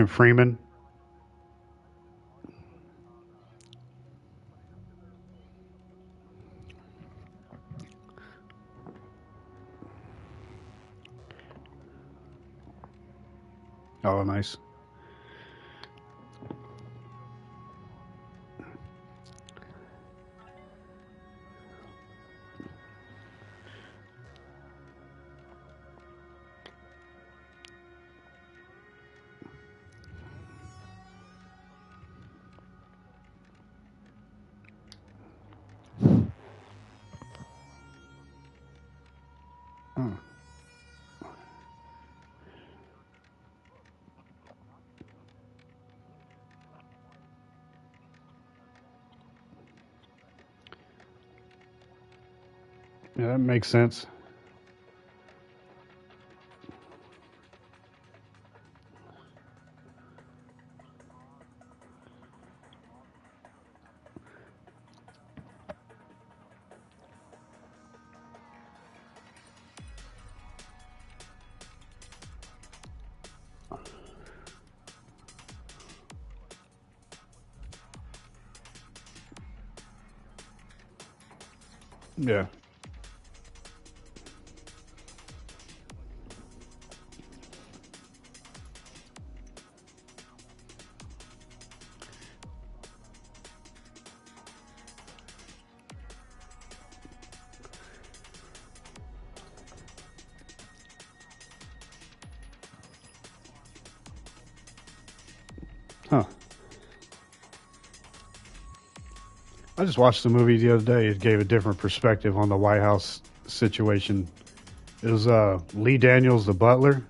Freeman. Oh, nice. Oh. Yeah, that makes sense. Yeah. Huh. I just watched the movie the other day. It gave a different perspective on the White House situation. It was Lee Daniels, the butler.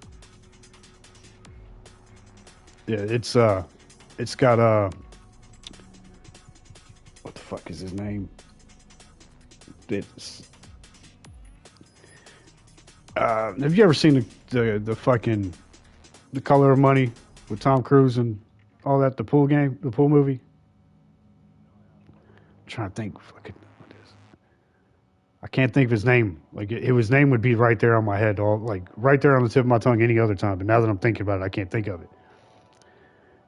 Yeah, it's got what the fuck is his name? It's have you ever seen the fucking The Color of Money with Tom Cruise and all that? The pool game, the pool movie. I'm trying to think. Fucking, what is? I can't think of his name. Like his name would be right there on my head, all like right there on the tip of my tongue any other time. But now that I'm thinking about it, I can't think of it.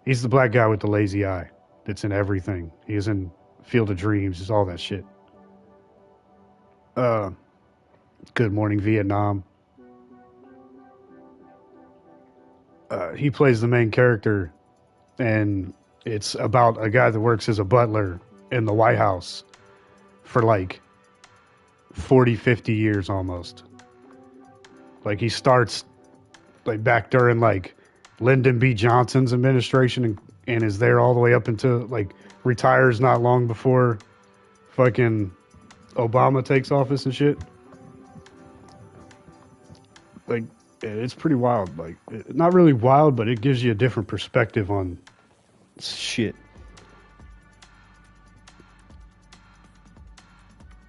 He's the black guy with the lazy eye. That's in everything. He is in Field of Dreams. Is all that shit. Uh, Good Morning Vietnam. He plays the main character, and it's about a guy that works as a butler in the White House for like 40, 50 years almost. Like he starts like back during like Lyndon B. Johnson's administration and is there all the way up until like retires not long before fucking Obama takes office and shit. Like it's pretty wild. Like not really wild, but it gives you a different perspective on shit.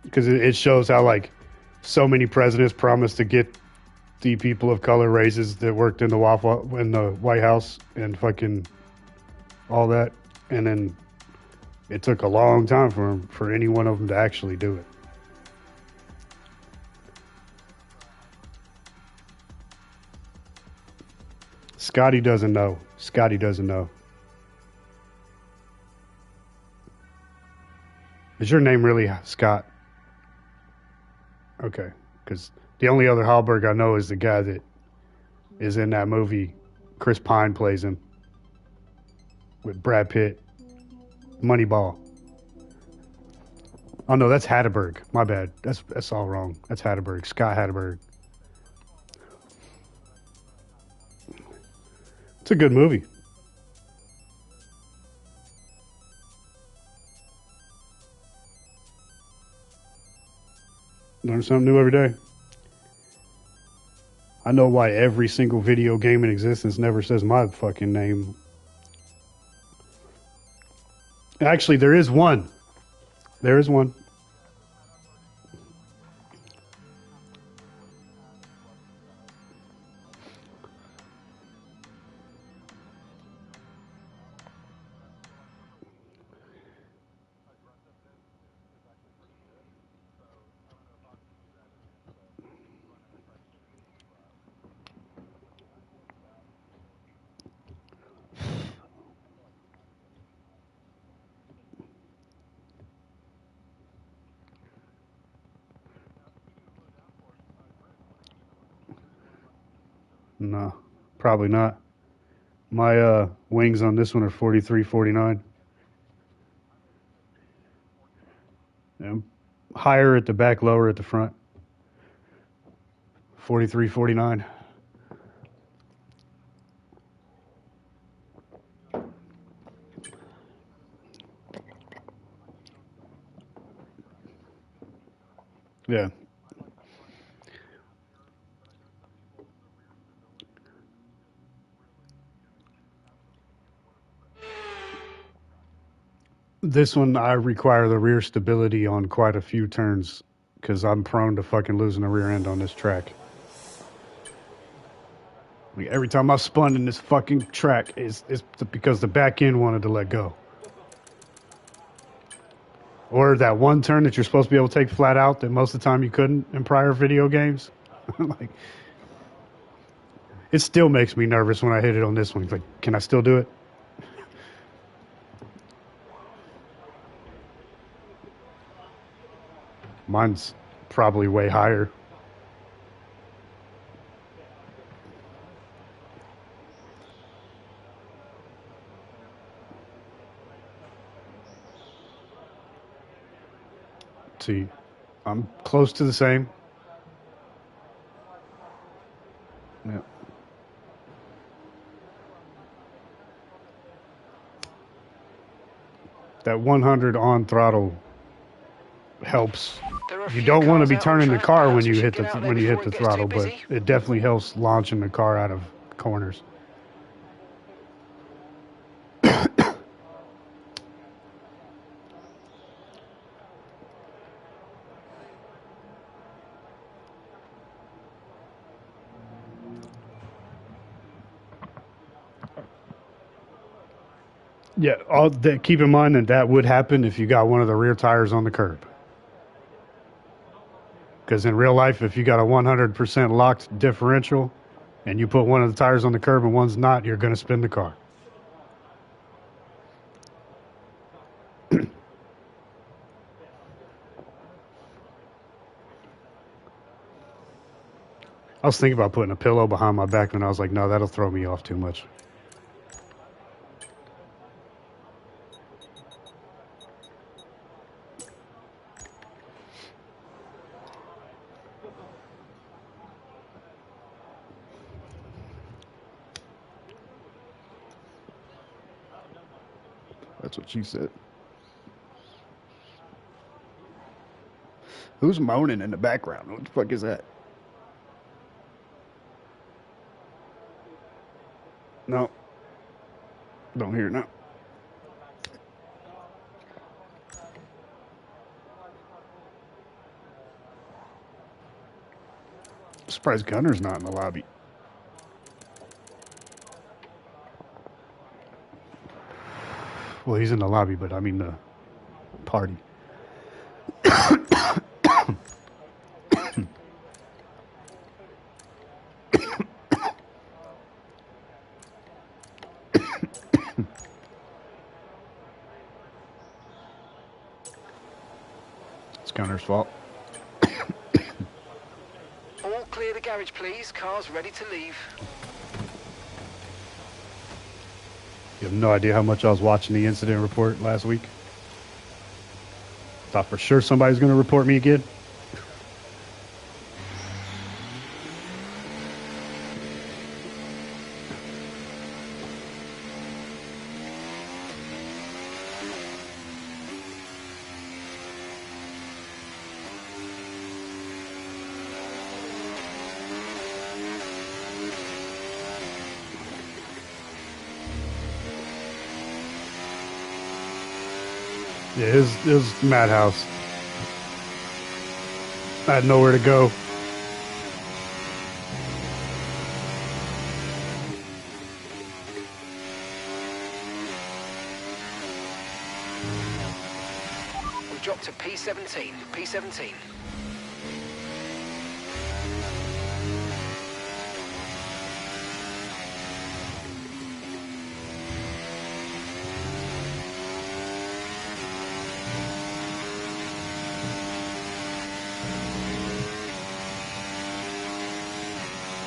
Because it shows how like so many presidents promised to get the people of color raises that worked in the White House and fucking all that, and then it took a long time for any one of them to actually do it. Scotty doesn't know. Scotty doesn't know. Is your name really Scott? Okay, because the only other Hallberg I know is the guy that is in that movie. Chris Pine plays him with Brad Pitt. Moneyball. Oh no, that's Hatterberg. My bad. That's all wrong. That's Hatterberg. Scott Hatterberg. It's a good movie. Learn something new every day. I know why every single video game in existence never says my fucking name. Actually, there is one. There is one. No, probably not. My wings on this one are 43, 49. And higher at the back, lower at the front. 43, 49. Yeah. This one, I require the rear stability on quite a few turns because I'm prone to fucking losing the rear end on this track. Like every time I spun in this fucking track, it's because the back end wanted to let go. Or that one turn that you're supposed to be able to take flat out that most of the time you couldn't in prior video games. Like, it still makes me nervous when I hit it on this one. It's like, can I still do it? Mine's probably way higher. See, I'm close to the same. Yeah. That 100 on throttle helps. You don't want to be turning the car when you hit the throttle, but it definitely helps launching the car out of corners. Yeah, keep in mind that would happen if you got one of the rear tires on the curb. Because in real life, if you got a 100% locked differential and you put one of the tires on the curb and one's not, you're going to spin the car. I was thinking about putting a pillow behind my back, and I was like, no, that'll throw me off too much. That's what she said. Who's moaning in the background? What the fuck is that? No. Don't hear it now. I'm surprised Gunner's not in the lobby. Well, he's in the lobby, but I mean the party. It's Gunner's fault. All clear the garage, please. Car's ready to leave. You have no idea how much I was watching the incident report last week. Thought for sure somebody's going to report me again. Yeah, it was madhouse. I had nowhere to go. We dropped to P17. P17.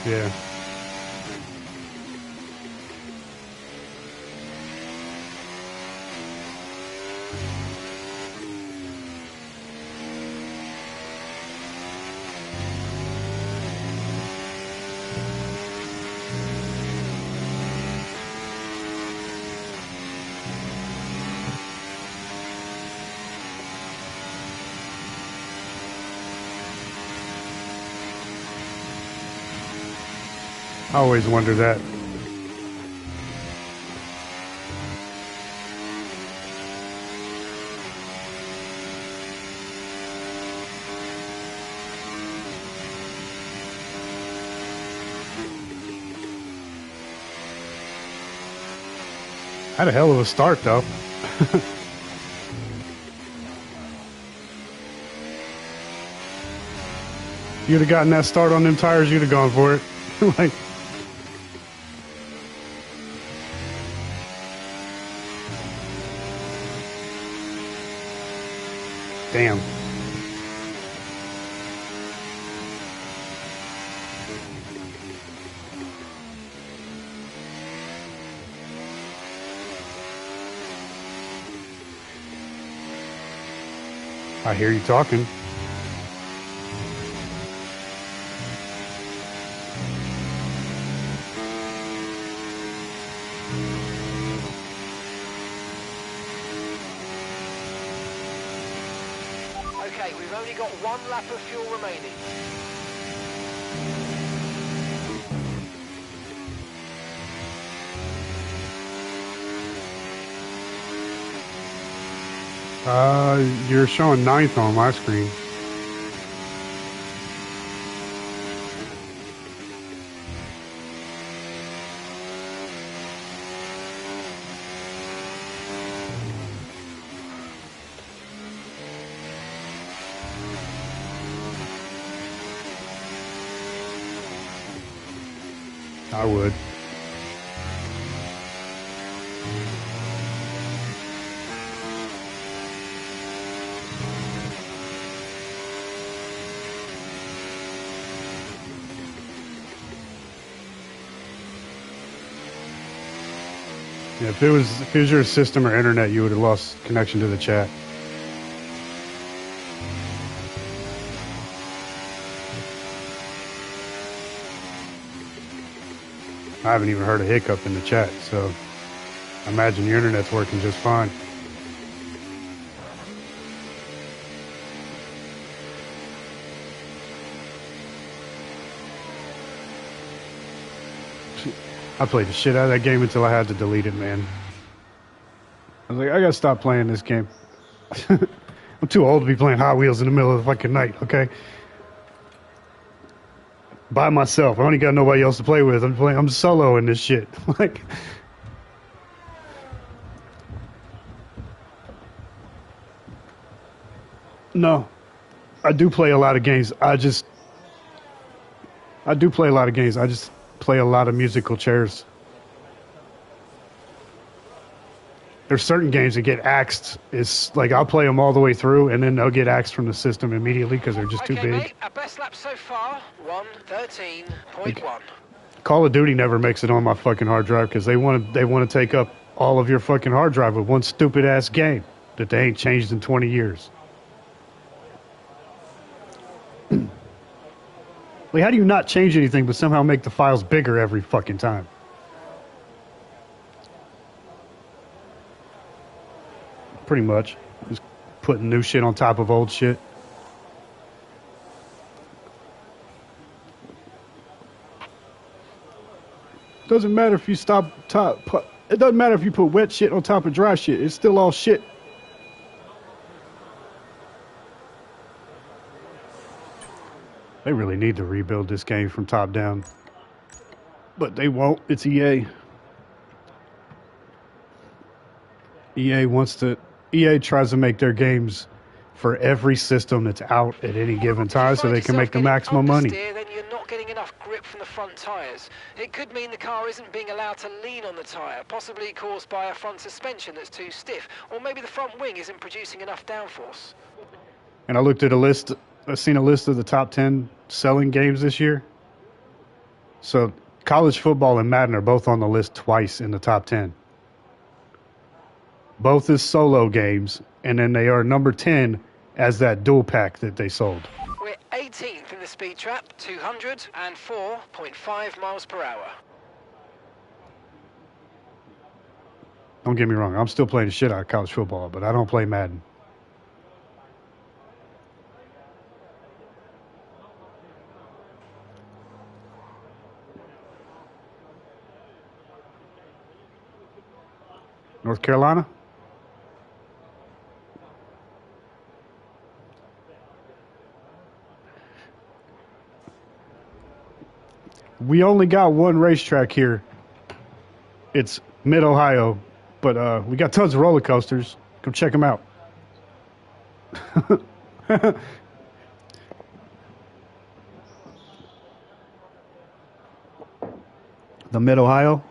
Yeah. I always wonder that. Had a hell of a start, though. You'd have gotten that start on them tires, you'd have gone for it. Like, damn. I hear you talking. Okay, we've only got 1 lap of fuel remaining. You're showing 9th on my screen. I would. Yeah, if it was your system or internet, you would have lost connection to the chat. I haven't even heard a hiccup in the chat, so I imagine your internet's working just fine. I played the shit out of that game until I had to delete it, man. I was like, I gotta stop playing this game. I'm too old to be playing Hot Wheels in the middle of the fucking night, okay? By myself. I only got nobody else to play with. I'm solo in this shit. Like, no. I do play a lot of games. I just play a lot of musical chairs. There's certain games that get axed. It's like I'll play them all the way through, and then they'll get axed from the system immediately because they're just too big. Mate, our best lap so far, 1:13.1. Like, Call of Duty never makes it on my fucking hard drive because they want to take up all of your fucking hard drive with one stupid ass game that they ain't changed in 20 years. Like, how do you not change anything but somehow make the files bigger every fucking time? Pretty much. Just putting new shit on top of old shit. Doesn't matter if you it doesn't matter if you put wet shit on top of dry shit. It's still all shit. They really need to rebuild this game from top down. But they won't. It's EA. EA tries to make their games for every system that's out at any given time so they can make the maximum money. Then you're not getting enough grip from the front tyres. It could mean the car isn't being allowed to lean on the tyre, possibly caused by a front suspension that's too stiff, or maybe the front wing isn't producing enough downforce. And I looked at a list. I've seen a list of the top 10 selling games this year. So college football and Madden are both on the list twice in the top 10. Both as solo games, and then they are number 10 as that dual pack that they sold. We're 18th in the speed trap, 204.5 miles per hour. Don't get me wrong, I'm still playing the shit out of college football, but I don't play Madden. North Carolina? We only got one racetrack here. It's Mid-Ohio, but we got tons of roller coasters. Come check them out. The Mid-Ohio?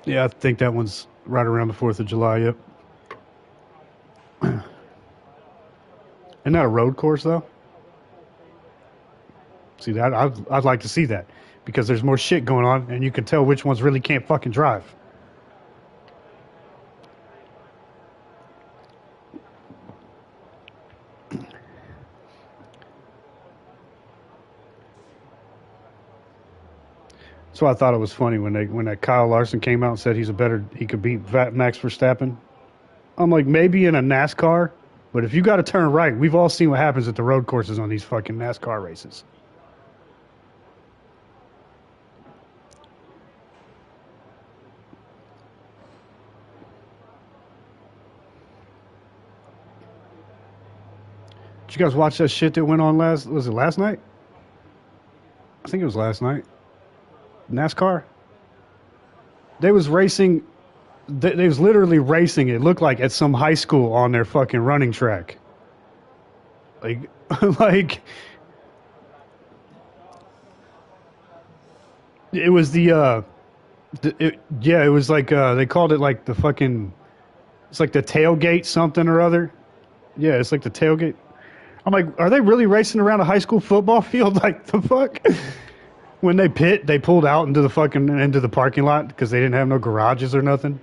Yeah, I think that one's right around the 4th of July, yep. Isn't that a road course, though? See, that I'd like to see that because there's more shit going on, and you can tell which ones really can't fucking drive. So I thought it was funny when that Kyle Larson came out and said he could beat Max Verstappen. I'm like, maybe in a NASCAR, but if you got to turn right, we've all seen what happens at the road courses on these fucking NASCAR races. Did you guys watch that shit that went on last night? I think it was last night. NASCAR. They was racing. They was literally racing. It looked like at some high school on their fucking running track. Like, like it was it was like they called it like the fucking. It's like the tailgate something or other. Yeah, it's like the tailgate. I'm like, are they really racing around a high school football field? Like the fuck. When they pulled out into the parking lot because they didn't have no garages or nothing.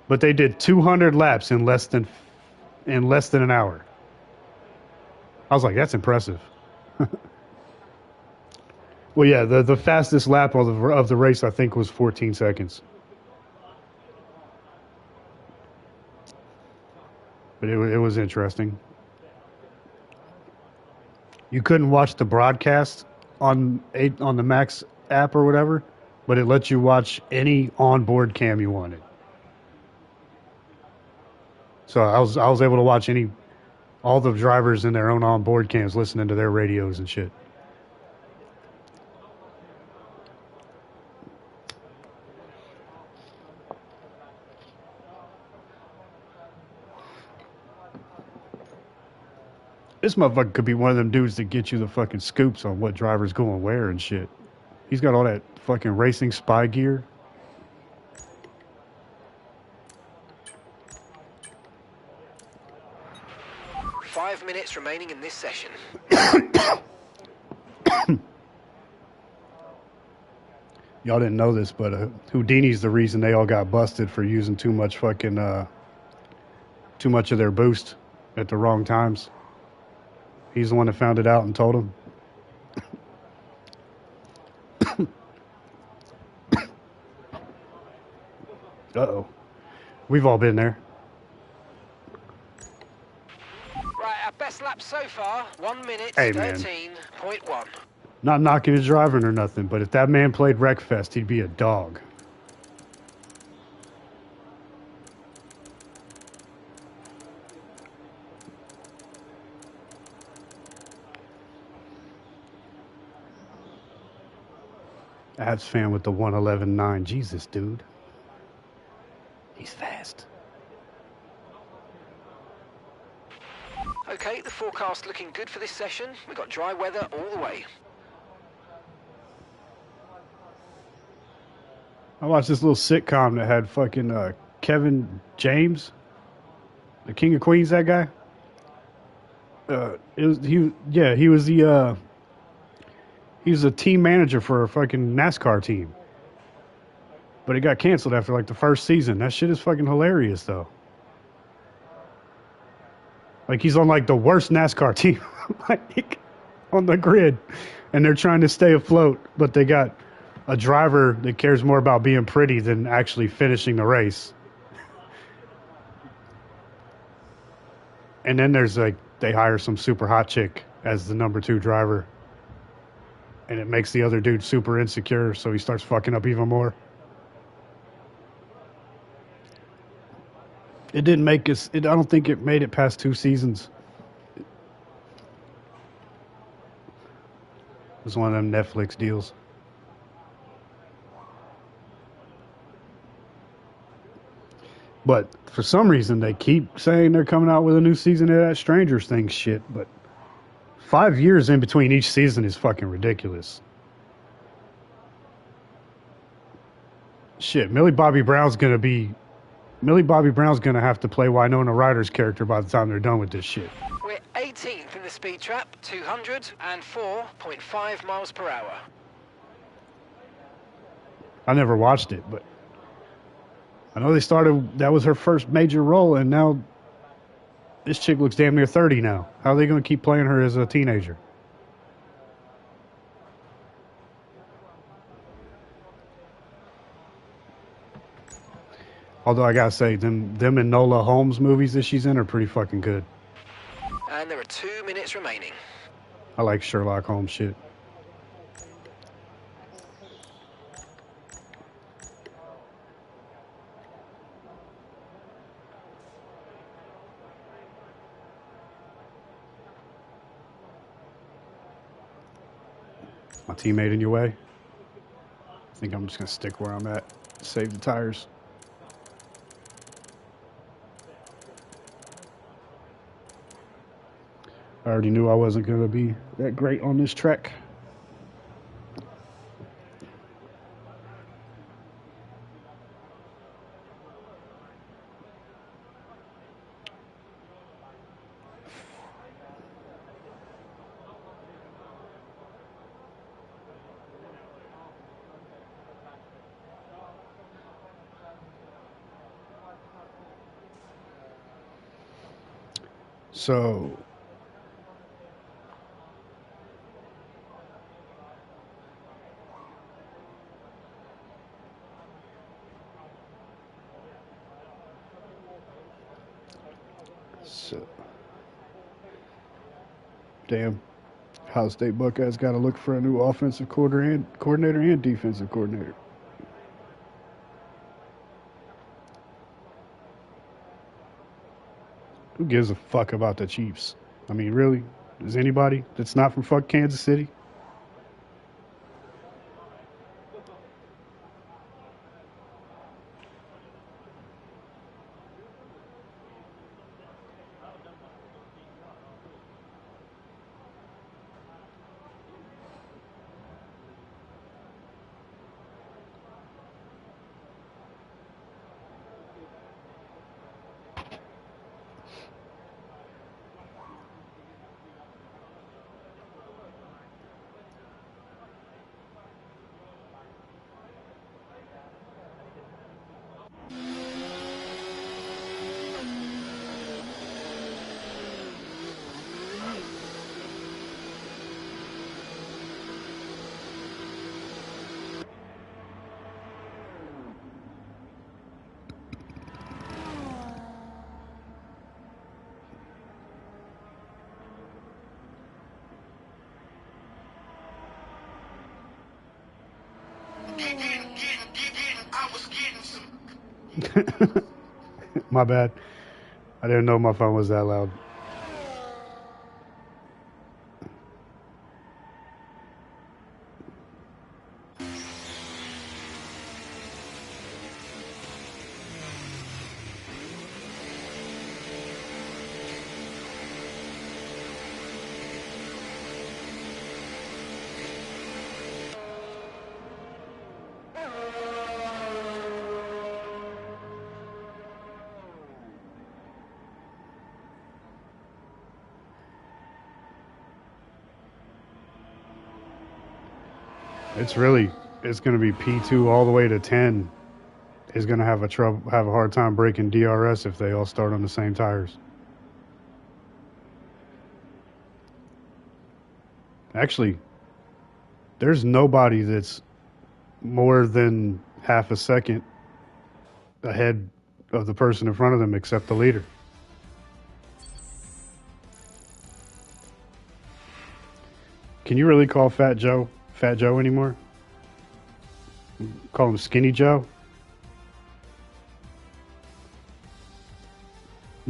But they did 200 laps in less than an hour. I was like, that's impressive. Well, yeah, the fastest lap of the race I think was 14 seconds. But it was interesting. You couldn't watch the broadcast on the Max app or whatever, but it lets you watch any onboard cam you wanted. So I was able to watch all the drivers in their own onboard cams listening to their radios and shit. This motherfucker could be one of them dudes that get you the fucking scoops on what drivers going where and shit. He's got all that fucking racing spy gear. Five minutes remaining in this session. Y'all didn't know this, but Houdini's the reason they all got busted for using too much of their boost at the wrong times. He's the one that found it out and told him. Uh-oh. We've all been there. Right, our best lap so far, 1 minute, Hey, 13.1. Not knocking his driving or nothing, but if that man played Wreckfest, he'd be a dog. Abs fan with the 111.9. Jesus, dude. He's fast. Okay, the forecast looking good for this session. We've got dry weather all the way. I watched this little sitcom that had fucking Kevin James, the King of Queens. That guy. He was a team manager for a fucking NASCAR team, but it got canceled after like the first season. That shit is fucking hilarious though. Like he's on like the worst NASCAR team, like on the grid, and they're trying to stay afloat, but they got a driver that cares more about being pretty than actually finishing the race. And then there's like, they hire some super hot chick as the number 2 driver. And it makes the other dude super insecure, so he starts fucking up even more. It didn't make us. I don't think it made it past 2 seasons. It was one of them Netflix deals. But for some reason, they keep saying they're coming out with a new season of that Stranger Things shit. But 5 years in between each season is fucking ridiculous. Shit, Millie Bobby Brown's gonna have to play Winona Ryder's character by the time they're done with this shit. We're 18th in the speed trap, 204.5 miles per hour. I never watched it, but I know that was her first major role, and now this chick looks damn near 30 now. How are they gonna keep playing her as a teenager? Although I gotta say, them and Nola Holmes movies that she's in are pretty fucking good. And there are 2 minutes remaining. I like Sherlock Holmes shit. My teammate in your way? I think I'm just gonna stick where I'm at. Save the tires. I already knew I wasn't gonna be that great on this track. So damn, Ohio State Buckeyes got to look for a new offensive coordinator and defensive coordinator. Who gives a fuck about the Chiefs? I mean, really? Is anybody that's not from fuck Kansas City? My bad. I didn't know my phone was that loud. It's going to be P2 all the way to 10 is going to have a hard time breaking DRS if they all start on the same tires. Actually, there's nobody that's more than half a second ahead of the person in front of them except the leader. Can you really call Fat Joe anymore? Call him Skinny Joe?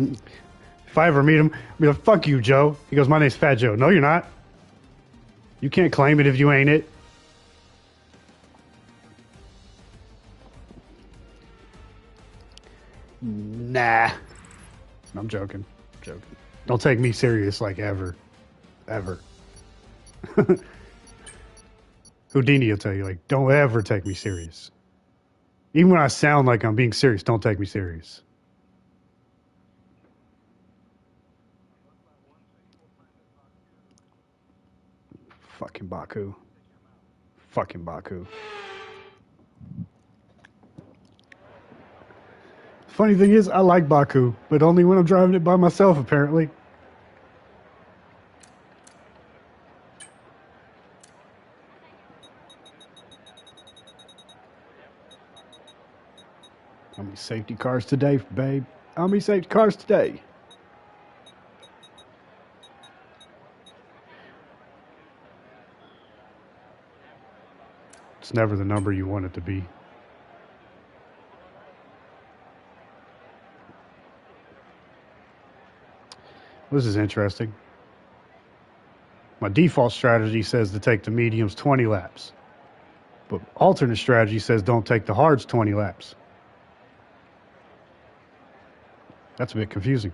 If I ever meet him, I'll be like, fuck you, Joe. He goes, my name's Fat Joe. No, you're not. You can't claim it if you ain't it. Nah. I'm joking. Don't take me serious, like, ever. Ever. Houdini will tell you, like, don't ever take me serious. Even when I sound like I'm being serious, don't take me serious. Fucking Baku. Fucking Baku. Funny thing is, I like Baku, but only when I'm driving it by myself, apparently. How many safety cars today, babe? How many safety cars today? It's never the number you want it to be. This is interesting. My default strategy says to take the mediums 20 laps. But alternate strategy says don't take the hards 20 laps. That's a bit confusing.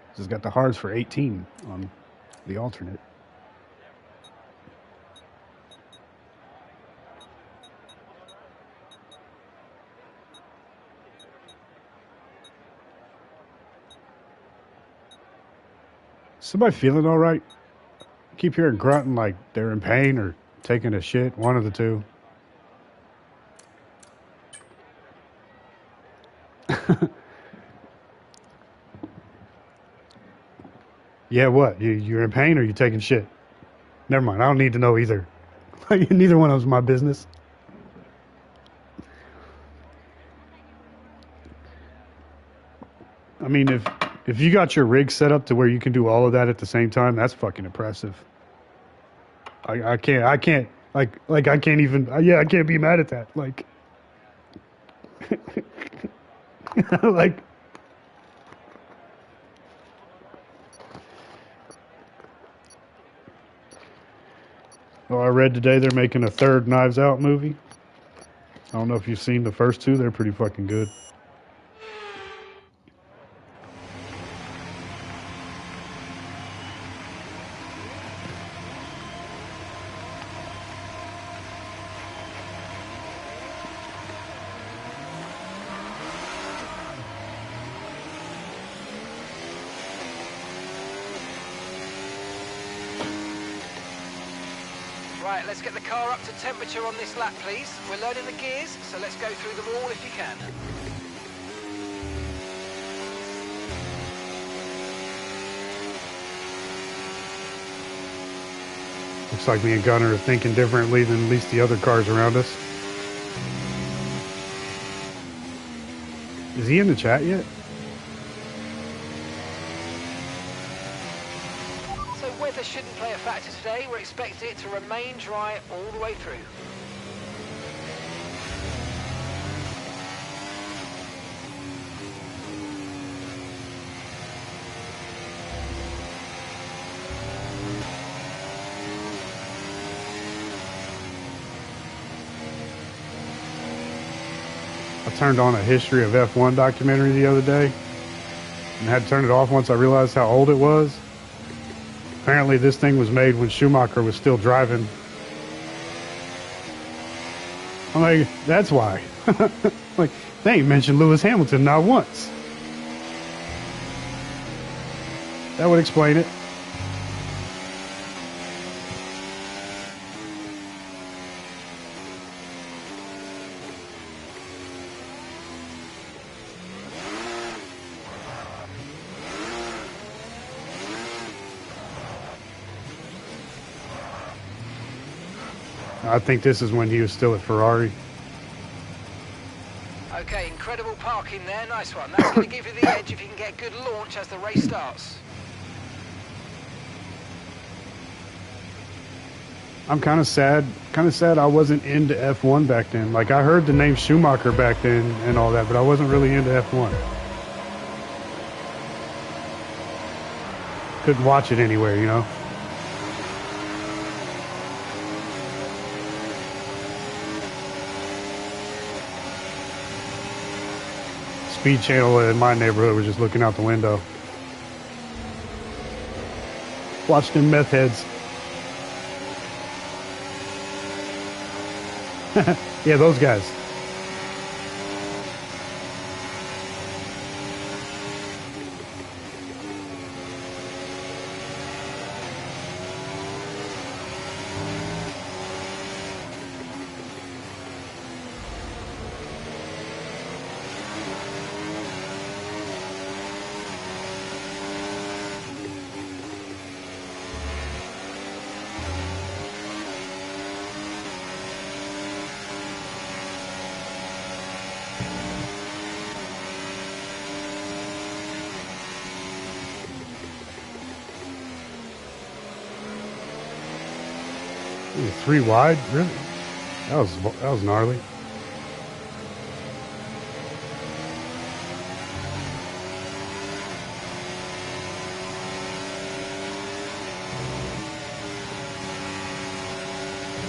This has got the hards for 18 on the alternate. Somebody feeling all right? I keep hearing grunting like they're in pain or taking a shit. One of the two. Yeah, what? You're in pain or you taking shit? Never mind. I don't need to know either. Neither one of them's my business. I mean, if you got your rig set up to where you can do all of that at the same time, that's fucking impressive. I can't I can't even I can't be mad at that. Like like oh, I read today they're making a third Knives Out movie. I don't know if you've seen the first two, they're pretty fucking good. Right, let's get the car up to temperature on this lap, please. We're learning the gears, so let's go through them all if you can. Looks like me and Gunner are thinking differently than at least the other cars around us. Is he in the chat yet? So weather shouldn't play a factor today. We're expecting it to remain dry all the way through. I turned on a history of F1 documentary the other day and had to turn it off once I realized how old it was. Apparently this thing was made when Schumacher was still driving. I'm like, that's why. Like, they ain't mentioned Lewis Hamilton not once. That would explain it. I think this is when he was still at Ferrari. Okay, incredible parking there. Nice one. That's going to give you the edge if you can get good launch as the race starts. I'm kind of sad. Kind of sad I wasn't into F1 back then. Like I heard the name Schumacher back then and all that, but I wasn't really into F1. Couldn't watch it anywhere, you know. Speed channel in my neighborhood was just looking out the window. Watch them meth heads. Yeah, those guys. Ooh, 3 wide, really? That was gnarly.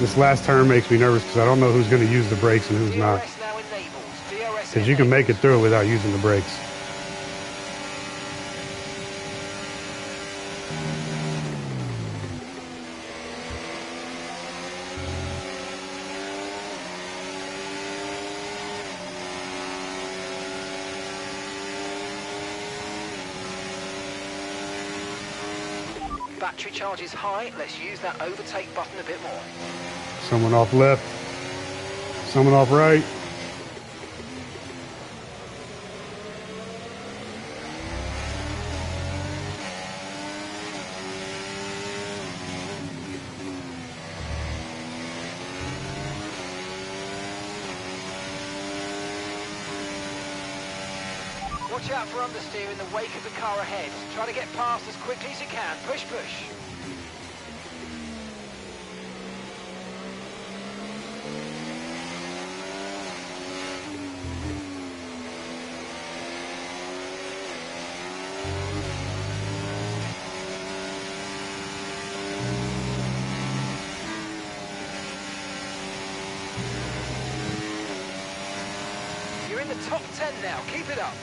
This last turn makes me nervous because I don't know who's going to use the brakes and who's not. Because you can make it through it without using the brakes. Battery charge is high. Let's use that overtake button a bit more. Someone off left. Someone off right. Watch out for understeer in the wake of the car ahead. Try to get past as quickly as you can. Push, push. You're in the top 10 now. Keep it up.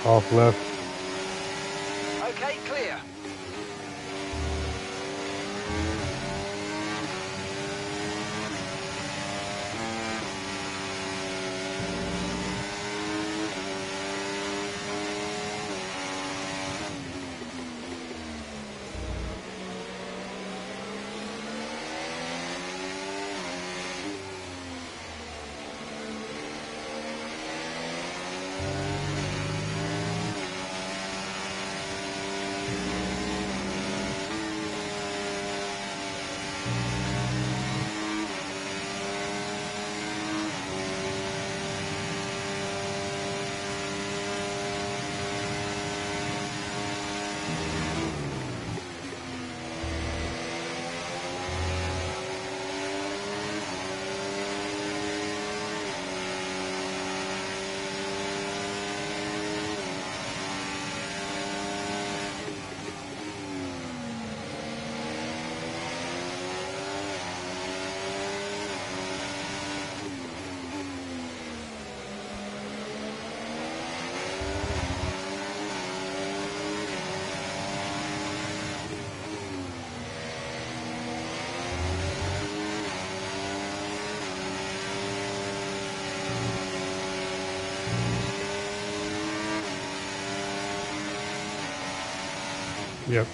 Off left. Okay, clear. Yep.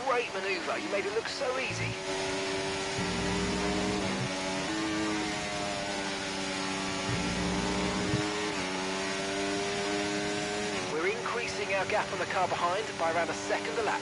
Great manoeuvre. You made it look so easy. We're increasing our gap on the car behind by around a second a lap.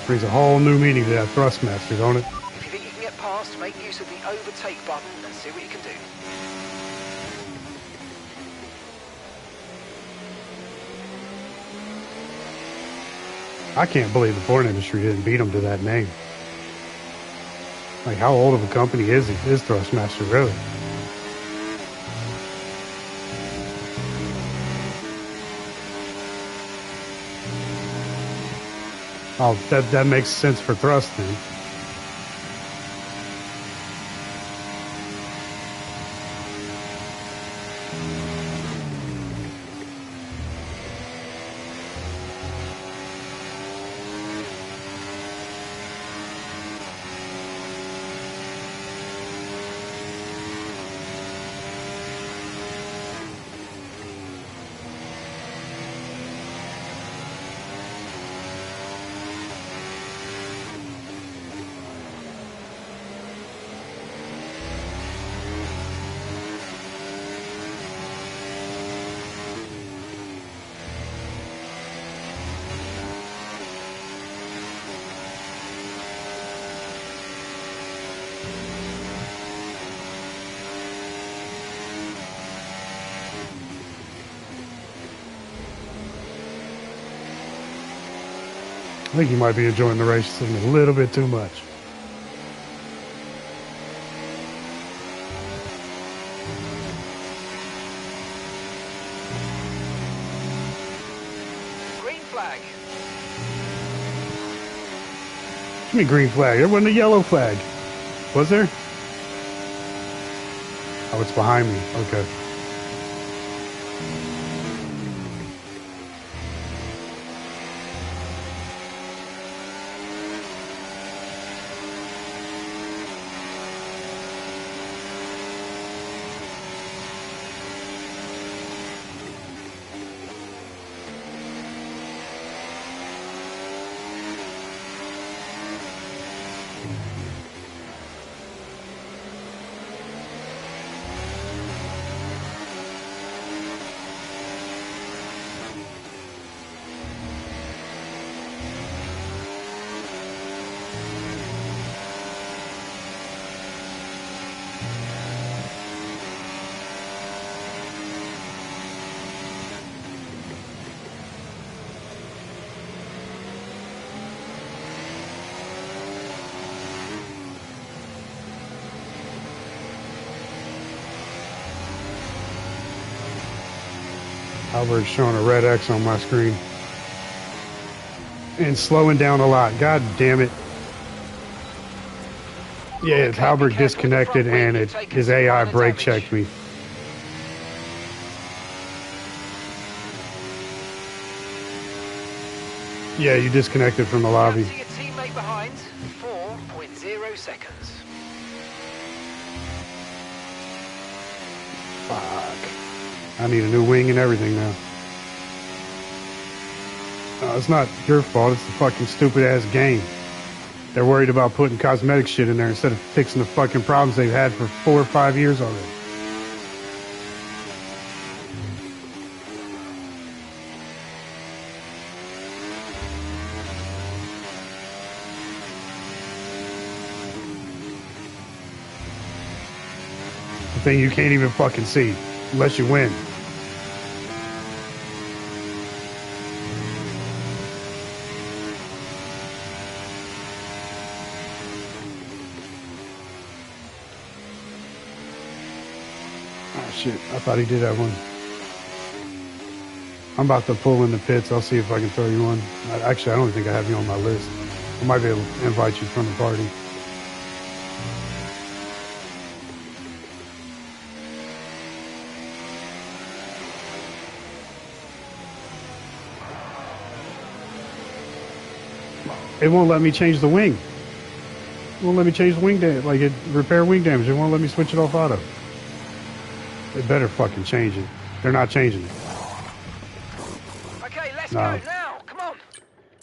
Brings a whole new meaning to that Thrustmaster, don't it? If you think you can get past, make use of the overtake button and see what you can do. I can't believe the porn industry didn't beat him to that name. Like, how old of a company is Thrustmaster, really? Oh, that makes sense for Thrust then. I think you might be enjoying the racing a little bit too much. flag. Give me green flag. There wasn't a yellow flag. Was there? Oh, it's behind me. Okay. Albert's showing a red X on my screen. And slowing down a lot. God damn it. Yeah, Okay, Halbert disconnected and his AI brake checked me. Yeah, you disconnected from the lobby. To your teammate behind, 4.0 seconds. Fuck. I need a new wing and everything now. No, it's not your fault. It's the fucking stupid ass game. They're worried about putting cosmetic shit in there instead of fixing the fucking problems they've had for 4 or 5 years already. The thing you can't even fucking see unless you win. Oh shit, I thought he did have one. I'm about to pull in the pits. I'll see if I can throw you one. Actually, I don't think I have you on my list. I might be able to invite you from the party. It won't let me change the wing. It won't let me change the wing damage, like it repair wing damage. It won't let me switch it off auto. They better fucking change it. They're not changing it. Okay, let's go now. Come on.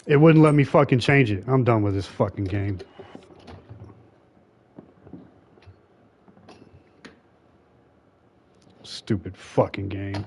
It wouldn't let me fucking change it. I'm done with this fucking game. Stupid fucking game.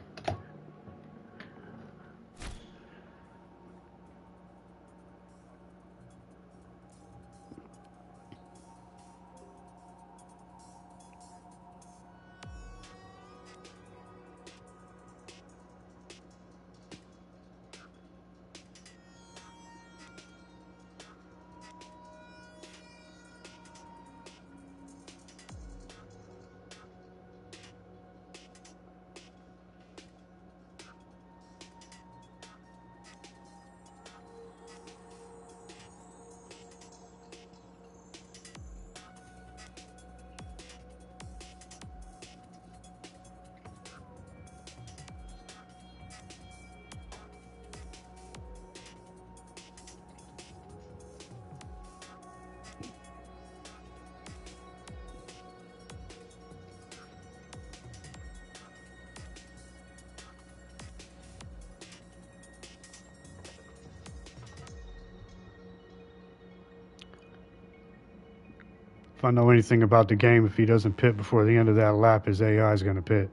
If I know anything about the game, if he doesn't pit before the end of that lap, his AI is going to pit.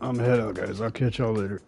I'm head out, guys. I'll catch y'all later.